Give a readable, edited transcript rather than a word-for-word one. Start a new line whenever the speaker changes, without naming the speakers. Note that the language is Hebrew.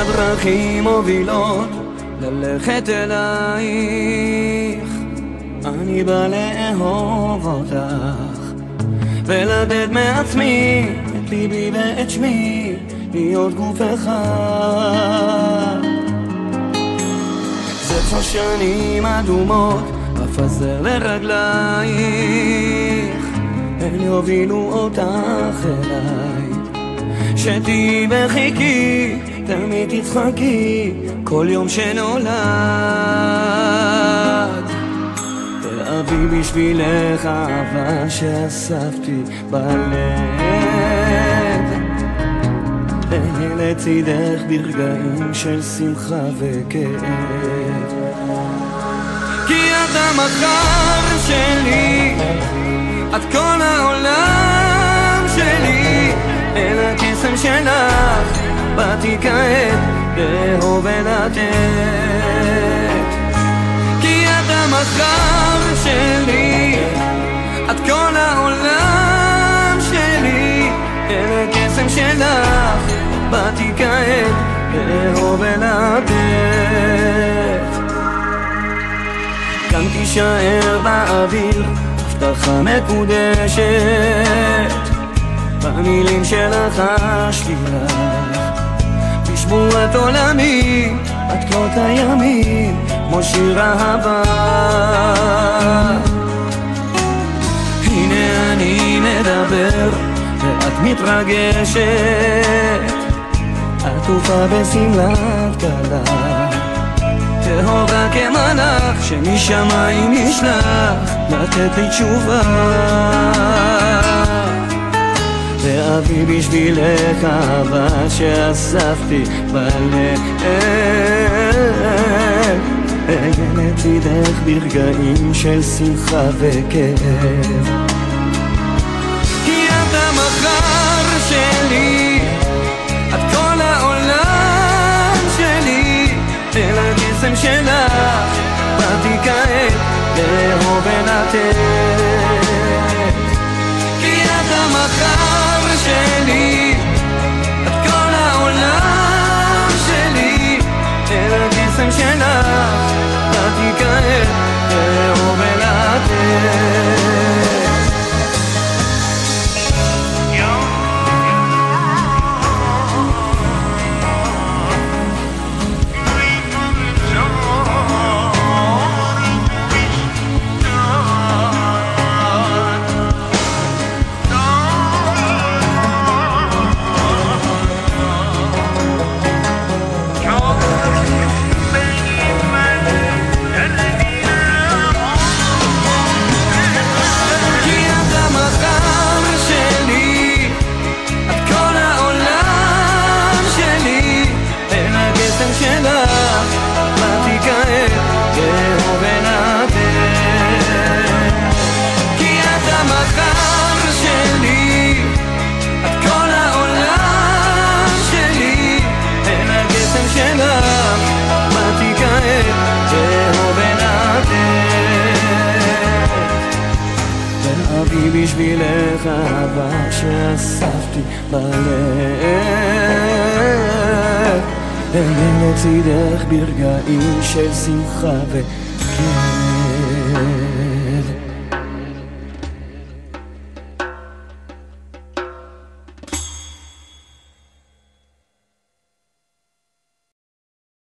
הדרכים מובילות ללכת אלייך. אני בא לאהוב אותך ולתת מעצמי את ליבי ואת שמי, להיות גוף אחד. זה כבר שנים אדומות אפזר לרגלייך, הן יובילו אותך אליי. שתי וחיכי, תמיד תצחקי כל יום שנולד. תאהבי בשבילך אהבה שאספתי בלב, אהיה לצידך ברגעים של שמחה וכאב. כי את המחר שלי, את כל העולם שלי, אל הקסם שלך באתי כעת לאהוב ולתת. כי את המחר שלי, את כל העולם שלי, אל הקסם שלך באתי כעת לאהוב ולתת. כאן תישאר באוויר הבטחה מקודשת, במילים שלך חשתי לך בשבועת עולמי, את כל הימים כמו שיר אהבה. הנה אני מדבר ואת מתרגשת, עטופה בשמלת כלה, טהורה כמלאך שמשמיים נשלח לתת לי תשובה. ואבי בשבילך אהבה שאספתי בלב, אהיה לצידך ברגעים של שמחה וכאב. כי את המחר שלי, את כל העולם שלי, אל הקסם שלך באתי כעת לאהוב ולתת. כי את המחר שלי, את כל העולם שלי, אל הקסם שלך באתי כעת לאהוב ולתת. בשבילך אהבה שאספתי בלב, אהיה לצידך ברגעים של שמחה וכאב.